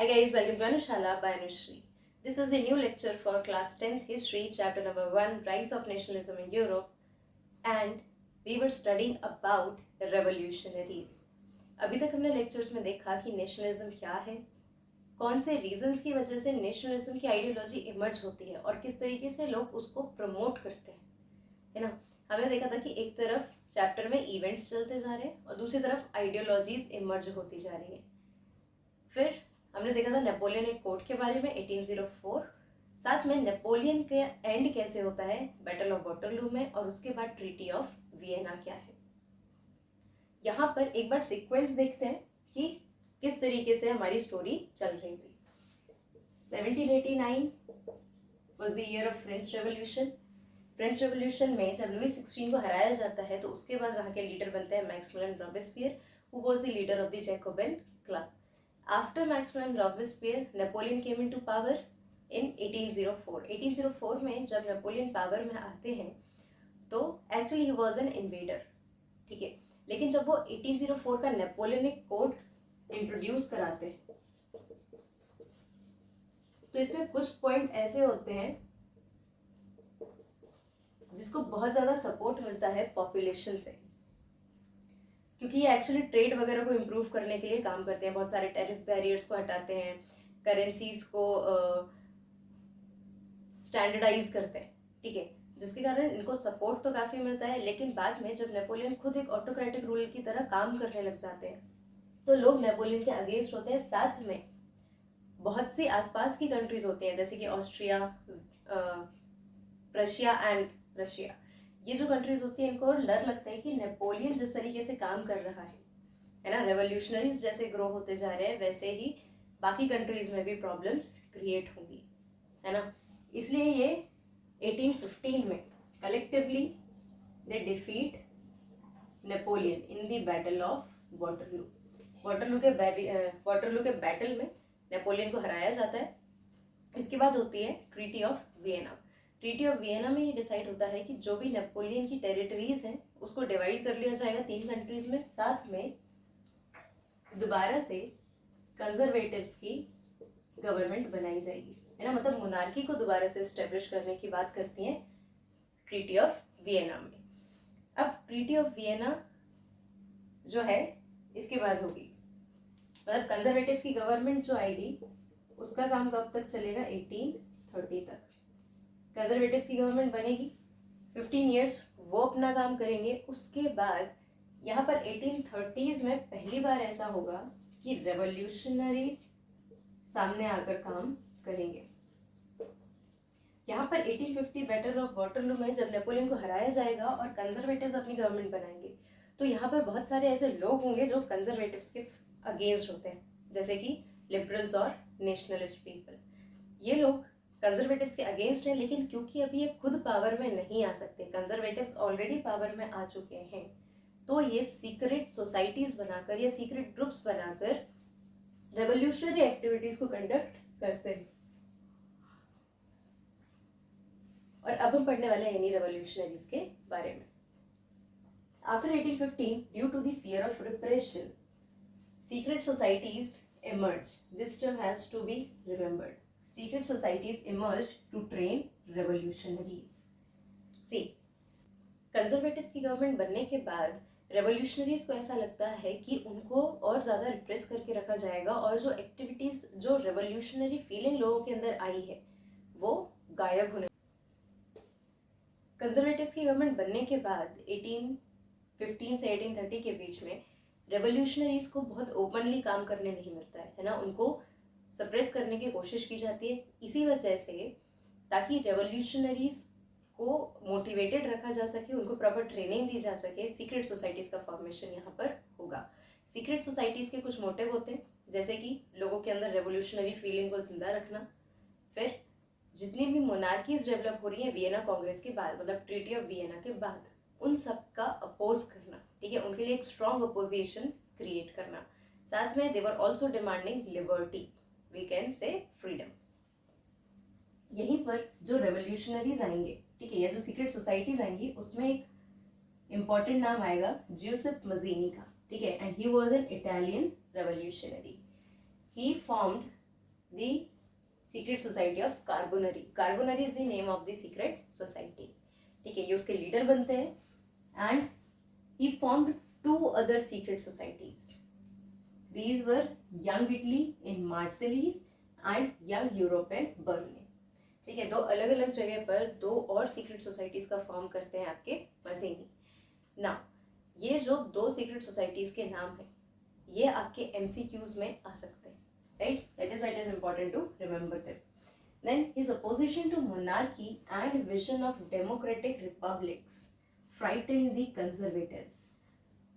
Hi guys, welcome to Anushala by Anushri. This is a new lecture for class 10th history, chapter number 1, Rise of Nationalism in Europe, and we were studying about revolutionaries. अभी तक हमने lectures में देखा कि nationalism क्या है, कौन से रीजंस की वजह से नेशनलिज्म की आइडियोलॉजी इमर्ज होती है और किस तरीके से लोग उसको प्रमोट करते हैं, है ना। हमने देखा था कि एक तरफ चैप्टर में इवेंट्स चलते जा रहे हैं और दूसरी तरफ आइडियोलॉजीज इमर्ज होती जा रही हैं। फिर हमने देखा था नेपोलियन कोड के बारे में 1804, साथ में नेपोलियन के एंड कैसे होता है बैटल ऑफ वाटरलू में, और उसके बाद ट्रीटी ऑफ वियना क्या है। यहाँ पर एक बार सीक्वेंस देखते हैं कि किस तरीके से हमारी स्टोरी चल रही थी। 1789 was the year of French revolution. French revolution में जब लुई 16 को हराया जाता है तो उसके बाद वहाँ के लीडर बनते हैं Maximilian Robespierre, who was the leader of the Jacobin club. After Maximilian Robespierre, Napoleon came into power in 1804. 1804 में जब नेपोलियन पावर में आते हैं तो actually he was an invader, ठीक है। लेकिन जब वो 1804 का नेपोलियनिक कोड इंट्रोड्यूस कराते हैं तो इसमें कुछ पॉइंट ऐसे होते हैं जिसको बहुत ज़्यादा सपोर्ट मिलता है पॉपुलेशन से, क्योंकि ये एक्चुअली ट्रेड वगैरह को इम्प्रूव करने के लिए काम करते हैं। बहुत सारे टैरिफ बैरियर्स को हटाते हैं, करेंसीज को स्टैंडर्डाइज करते हैं, ठीक है, जिसके कारण इनको सपोर्ट तो काफ़ी मिलता है। लेकिन बाद में जब नेपोलियन खुद एक ऑटोक्रेटिक रूल की तरह काम करने लग जाते हैं तो लोग नेपोलियन के अगेंस्ट होते हैं। साथ में बहुत सी आसपास की कंट्रीज होती हैं जैसे कि ऑस्ट्रिया, रशिया एंड रशिया, ये जो कंट्रीज होती हैं इनको डर लगता है कि नेपोलियन जिस तरीके से काम कर रहा है ना, रेवोल्यूशनरीज जैसे ग्रो होते जा रहे हैं वैसे ही बाकी कंट्रीज में भी प्रॉब्लम्स क्रिएट होंगी, है ना। इसलिए ये 1815 में collectively they defeat Napoleon in the battle of Waterloo. Waterloo के बैटल में नेपोलियन को हराया जाता है। इसके बाद होती है treaty of Vienna. Treaty of Vienna में ये डिसाइड होता है कि जो भी नेपोलियन की टेरिटरीज हैं उसको डिवाइड कर लिया जाएगा 3 कंट्रीज में। साथ में दोबारा से कंजर्वेटिव्स की गवर्नमेंट बनाई जाएगी, है ना, मतलब मोनार्की को दोबारा से एस्टेब्लिश करने की बात करती हैं ट्रीटी ऑफ वियना में। अब ट्रीटी ऑफ वियना जो है इसके बाद होगी, मतलब कंजर्वेटिव्स की गवर्नमेंट जो आएगी उसका काम कब तक चलेगा, 1830 तक कंजर्वेटिव्स की गवर्नमेंट बनेगी। 15 ईयर्स वो अपना काम करेंगे। उसके बाद यहाँ पर 1830s में पहली बार ऐसा होगा कि रेवोल्यूशनरीज सामने आकर काम करेंगे। यहाँ पर 1850 बैटल ऑफ वाटरलू में जब नेपोलियन को हराया जाएगा और कंजर्वेटिव्स अपनी गवर्नमेंट बनाएंगे तो यहाँ पर बहुत सारे ऐसे लोग होंगे जो कंजर्वेटिव्स के अगेंस्ट होते हैं, जैसे कि लिबरल्स और नेशनलिस्ट पीपल। ये लोग कंजर्वेटिव्स के अगेंस्ट हैं, लेकिन क्योंकि अभी ये खुद पावर में नहीं आ सकते, कंजर्वेटिव्स ऑलरेडी पावर में आ चुके हैं, तो ये सीक्रेट सोसाइटीज बनाकर या सीक्रेट ग्रुप्स बनाकर रेवोल्यूशनरी एक्टिविटीज को कंडक्ट करते हैं। और अब हम पढ़ने वाले हैं इन्हीं रेवोल्यूशनरीज के बारे में। After 1815, due to the fear of repression, secret societies emerged. This term has to be remembered. Secret societies emerged to train revolutionaries. See, conservatives की गवर्नमेंट बनने के बाद रेवोल्यूशनरीज को ऐसा लगता है कि उनको और ज़्यादा रिप्रेस करके रखा जाएगा और जो एक्टिविटीज़, जो रेवोल्यूशनरी फीलिंग लोगों के अंदर आई है वो गायब होने। कंजर्वेटिव्स की गवर्नमेंट बनने के बाद 1815 से 1830 के बीच में रेवोल्यूशनरीज को बहुत ओपनली काम करने नहीं मिलता है ना, उनको सप्रेस करने की कोशिश की जाती है। इसी वजह से ताकि रेवोल्यूशनरीज को मोटिवेटेड रखा जा सके, उनको प्रॉपर ट्रेनिंग दी जा सके, सीक्रेट सोसाइटीज़ का फॉर्मेशन यहाँ पर होगा। सीक्रेट सोसाइटीज़ के कुछ मोटिव होते हैं, जैसे कि लोगों के अंदर रेवोल्यूशनरी फीलिंग को जिंदा रखना, फिर जितनी भी मोनार्कीज डेवलप हो रही हैं वियना कांग्रेस के बाद, मतलब ट्रीटी ऑफ वियना के बाद, उन सब का अपोज करना, ठीक है, उनके लिए एक स्ट्रॉन्ग अपोजिशन क्रिएट करना। साथ में they were also demanding liberty, we can say freedom. यहीं पर जो रेवोल्यूशनरीज आएंगे, ठीक है, या जो सीक्रेट सोसाइटीज आएंगी, उसमें एक इंपॉर्टेंट नाम आएगा जिउसेप मजीनी का, ठीक है, and he was an Italian revolutionary. He formed the secret society of Carbonari. Carbonari is the name of the secret society. ठीक है, ये उसके लीडर बनते हैं and he formed 2 other secret societies. These were Young Italy in Marseilles and Young Europe in Berne. ठीक है, 2 अलग अलग जगह पर 2 और सीक्रेट सोसाइटीज का फॉर्म करते हैं आपके मजीनी. ना ये जो 2 सीक्रेट सोसाइटीज के नाम है ये आपके MCQs में आ सकते हैं, right. That is why it is important to remember them. Then his opposition to monarchy and vision of democratic republics frightened the conservatives.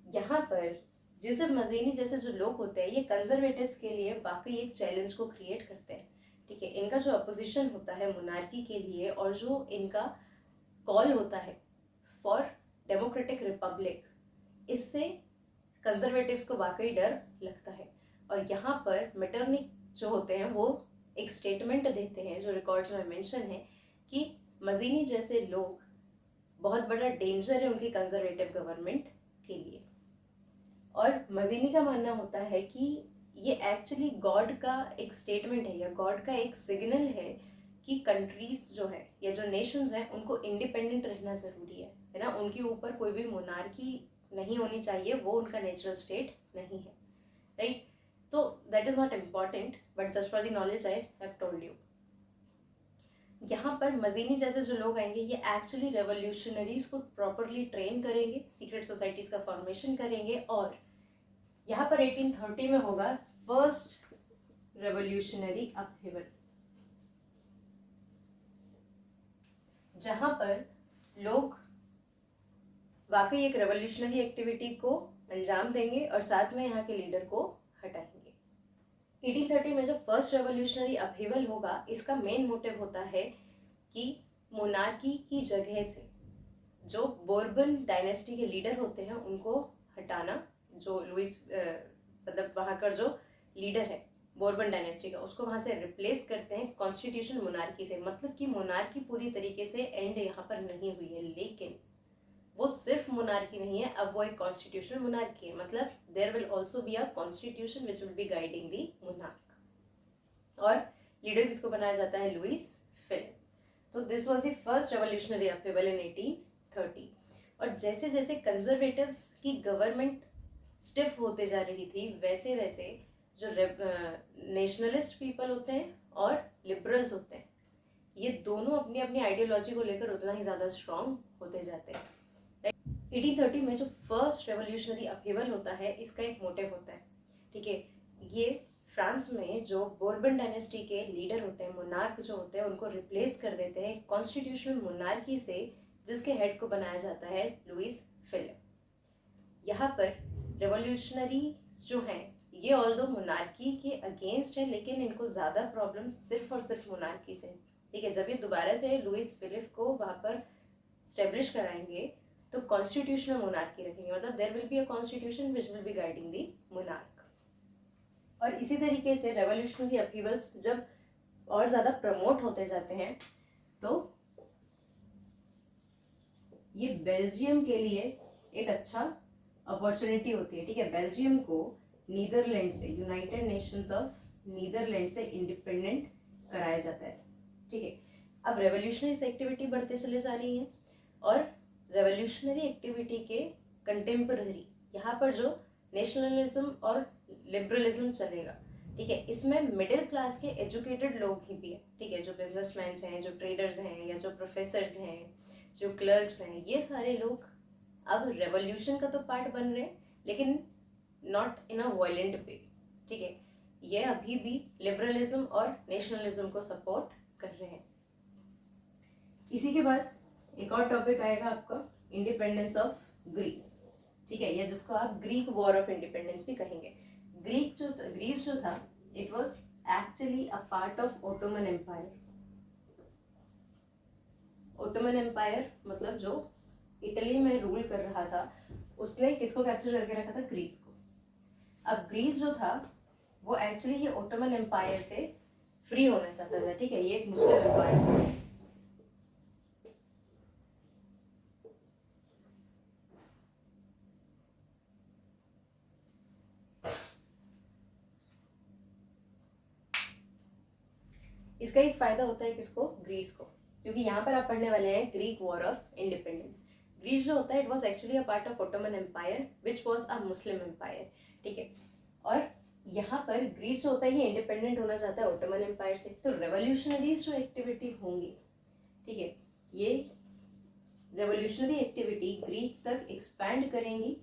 यहाँ पर यूसुफ मजीनी जैसे जो लोग होते हैं ये कंजर्वेटिव्स के लिए वाकई एक चैलेंज को क्रिएट करते हैं. ठीक है, इनका जो अपोजिशन होता है मोनार्की के लिए और जो इनका कॉल होता है फॉर डेमोक्रेटिक रिपब्लिक, इससे कंजर्वेटिव्स को वाकई डर लगता है. और यहाँ पर मेटरनिक जो होते हैं वो एक स्टेटमेंट देते हैं जो रिकॉर्ड्स में मेंशन है कि मजीनी जैसे लोग बहुत बड़ा डेंजर है उनकी कंजर्वेटिव गवर्नमेंट के लिए. और मजीनी का मानना होता है कि ये एक्चुअली गॉड का एक स्टेटमेंट है या गॉड का एक सिग्नल है कि कंट्रीज जो है या जो नेशंस हैं उनको इंडिपेंडेंट रहना ज़रूरी है ना. उनके ऊपर कोई भी मोनार्की नहीं होनी चाहिए, वो उनका नेचुरल स्टेट नहीं है, राइट. तो that is not important but just for the knowledge I have told you. यहाँ पर मजीनी जैसे जो लोग आएंगे ये एक्चुअली रेवोल्यूशनरीज को प्रॉपरली ट्रेन करेंगे, सीक्रेट सोसाइटीज़ का फॉर्मेशन करेंगे. और यहाँ पर 1830 में होगा फर्स्ट रेवोल्यूशनरी अपहेवल, जहाँ पर लोग वाकई एक रेवोल्यूशनरी एक्टिविटी को अंजाम देंगे और साथ में यहाँ के लीडर को हटाएंगे. 1830 में जो फर्स्ट रेवोल्यूशनरी अपहेवल होगा इसका मेन मोटिव होता है कि मोनार्की की जगह से जो बोर्बन डायनेस्टी के लीडर होते हैं उनको हटाना. जो लुइस मतलब वहाँ का जो लीडर है बोर्बन डायनेस्टी का उसको वहाँ से रिप्लेस करते हैं कॉन्स्टिट्यूशन मोनार्की से. मतलब कि मोनार्की पूरी तरीके से एंड यहाँ पर नहीं हुई है, लेकिन वो सिर्फ मोनार्की नहीं है, अब वो एक कॉन्स्टिट्यूशनल मोनार्की है. मतलब there will also be a constitution which will be guiding the monarch. और लीडर किसको बनाया जाता है? Louis Philippe. तो this was the first revolutionary upheaval in 1830. और जैसे जैसे कंजर्वेटिव्स की गवर्नमेंट स्टिफ होते जा रही थी वैसे वैसे जो नेशनलिस्ट पीपल होते हैं और लिबरल्स होते हैं ये दोनों अपनी अपनी आइडियोलॉजी को लेकर उतना ही ज़्यादा स्ट्रांग होते जाते हैं. 1830 में जो फर्स्ट रेवोल्यूशनरी अपहेवल होता है इसका एक मोटिव होता है. ठीक है, ये फ्रांस में जो बोर्बन डायनेस्टी के लीडर होते हैं, मोनार्क जो होते हैं, उनको रिप्लेस कर देते हैं कॉन्स्टिट्यूशनल मोनार्की से जिसके हेड को बनाया जाता है लुइस फिलिप. यहाँ पर रेवोल्यूशनरी जो हैं ये ऑल दो मोनार्की के अगेंस्ट है लेकिन इनको ज़्यादा प्रॉब्लम सिर्फ और सिर्फ मोनार्की से. ठीक है, जब ये दोबारा से लुइस फिलिप को वहाँ पर स्टेब्लिश कराएंगे तो कॉन्स्टिट्यूशनल मोनार्की रखेंगे. मतलब there will be a constitution which will be guiding the monarch. और इसी तरीके से रेवोल्यूशनरी अपहीवल्स जब और ज़्यादा प्रमोट होते जाते हैं तो ये बेल्जियम के लिए एक अच्छा अपॉर्चुनिटी होती है. ठीक है, बेल्जियम को नीदरलैंड से, यूनाइटेड नेशंस ऑफ नीदरलैंड से इंडिपेंडेंट कराया जाता है. ठीक है, अब रेवोल्यूशनरी एक्टिविटी बढ़ते चले जा रही हैं और रेवोल्यूशनरी एक्टिविटी के कंटेम्पररी यहाँ पर जो नेशनलिज्म और लिबरलिज्म चलेगा. ठीक है, इसमें मिडिल क्लास के एजुकेटेड लोग ही भी हैं. ठीक है, जो बिजनेसमैन हैं, जो ट्रेडर्स हैं या जो प्रोफेसर्स हैं, जो क्लर्क्स हैं, ये सारे लोग अब रेवोल्यूशन का तो पार्ट बन रहे हैं लेकिन नॉट इन अ वायलेंट वे. ठीक है, ये अभी भी लिबरलिज्म और नेशनलिज्म को सपोर्ट कर रहे हैं. इसी के बाद एक और टॉपिक आएगा आपका इंडिपेंडेंस ऑफ ग्रीस. ठीक है, या जिसको आप ग्रीक वॉर ऑफ इंडिपेंडेंस भी कहेंगे. ग्रीस जो था it was actually a part of Ottoman empire. Ottoman empire मतलब जो इटली में रूल कर रहा था उसने किसको कैप्चर करके रखा था? ग्रीस को. अब ग्रीस जो था वो एक्चुअली ये ओटोमन एम्पायर से फ्री होना चाहता था. ठीक है, ये एक मुस्लिम एम्पायर था. इसका एक फ़ायदा होता है किसको, ग्रीस को, क्योंकि यहाँ पर आप पढ़ने वाले हैं Greek war of independence. Greece जो होता है it was actually a part of Ottoman empire which was a Muslim empire, ठीक है। और यहाँ पर ग्रीस जो होता है ये इंडिपेंडेंट होना चाहता है ओटोमन एम्पायर से, तो रेवोल्यूशनरीज जो एक्टिविटी होंगी, ठीक है, ये रेवोल्यूशनरी एक्टिविटी ग्रीक तक एक्सपैंड करेंगी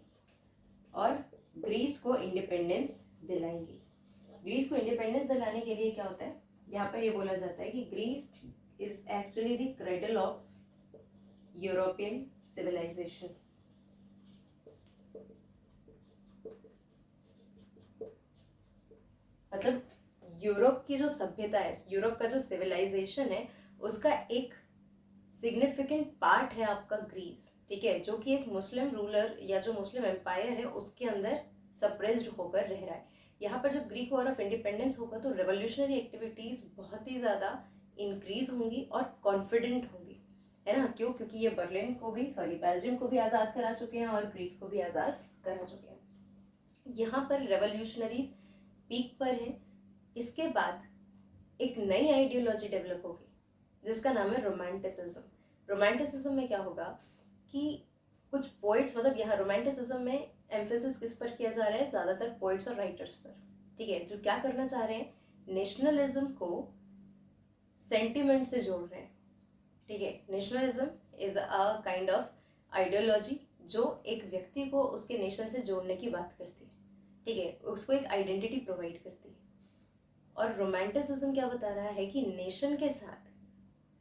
और ग्रीस को इंडिपेंडेंस दिलाएंगी। ग्रीस को इंडिपेंडेंस दिलाने के लिए क्या होता है, यहाँ पर ये बोला जाता है कि Greece is actually the cradle of European civilisation. मतलब यूरोप की जो सभ्यता है, यूरोप का जो सिविलाइजेशन है, उसका एक सिग्निफिकेंट पार्ट है आपका ग्रीस, ठीक है, जो कि एक मुस्लिम रूलर या जो मुस्लिम एम्पायर है उसके अंदर सप्रेस्ड होकर रह रहा है। यहाँ पर जब ग्रीक वॉर ऑफ इंडिपेंडेंस होगा तो रेवोल्यूशनरी एक्टिविटीज बहुत ही ज़्यादा इंक्रीज होंगी और कॉन्फिडेंट होंगी, है ना। क्यों, क्योंकि ये बर्लिन को भी, बेल्जियम को भी आज़ाद करा चुके हैं और ग्रीस को भी आज़ाद करा चुके हैं। यहाँ पर रेवोल्यूशनरीज पीक पर है। इसके बाद एक नई आइडियोलॉजी डेवलप होगी जिसका नाम है रोमांटिसिज्म। रोमांटिसिज्म में क्या होगा कि कुछ पोइट्स, मतलब यहाँ रोमांटिसिज्म में एम्फेसिस किस पर किया जा रहा है, ज़्यादातर पोइट्स और राइटर्स पर, ठीक है, जो क्या करना चाह रहे हैं, नेशनलिज्म को सेंटिमेंट से जोड़ रहे हैं, ठीक है। Nationalism is a kind of ideology जो एक व्यक्ति को उसके नेशन से जोड़ने की बात करती है, ठीक है, उसको एक आइडेंटिटी प्रोवाइड करती है। और रोमांटिसिज्म क्या बता रहा है कि नेशन के साथ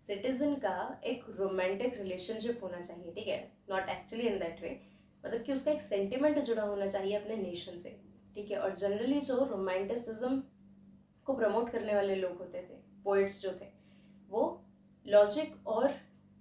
सिटीजन का एक रोमांटिक रिलेशनशिप होना चाहिए, ठीक है, not actually in that way, मतलब कि उसका एक सेंटिमेंट जुड़ा होना चाहिए अपने नेशन से, ठीक है। और जनरली जो रोमांटिसिज्म को प्रमोट करने वाले लोग होते थे, पोइट्स जो थे, वो लॉजिक और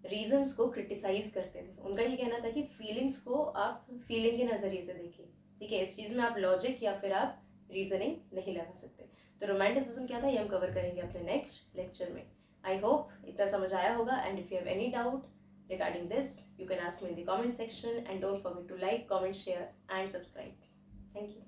रीजंस को क्रिटिसाइज करते थे। उनका ये कहना था कि फीलिंग्स को आप फीलिंग के नज़रिए से देखिए, ठीक है, इस चीज़ में आप लॉजिक या फिर आप रीजनिंग नहीं लगा सकते। तो रोमांटिसिज्म क्या था ये हम कवर करेंगे अपने नेक्स्ट लेक्चर में। आई होप इतना समझ आया होगा, and if you have any doubt regarding this you can ask me in the comment section, and don't forget to like, comment, share and subscribe. Thank you.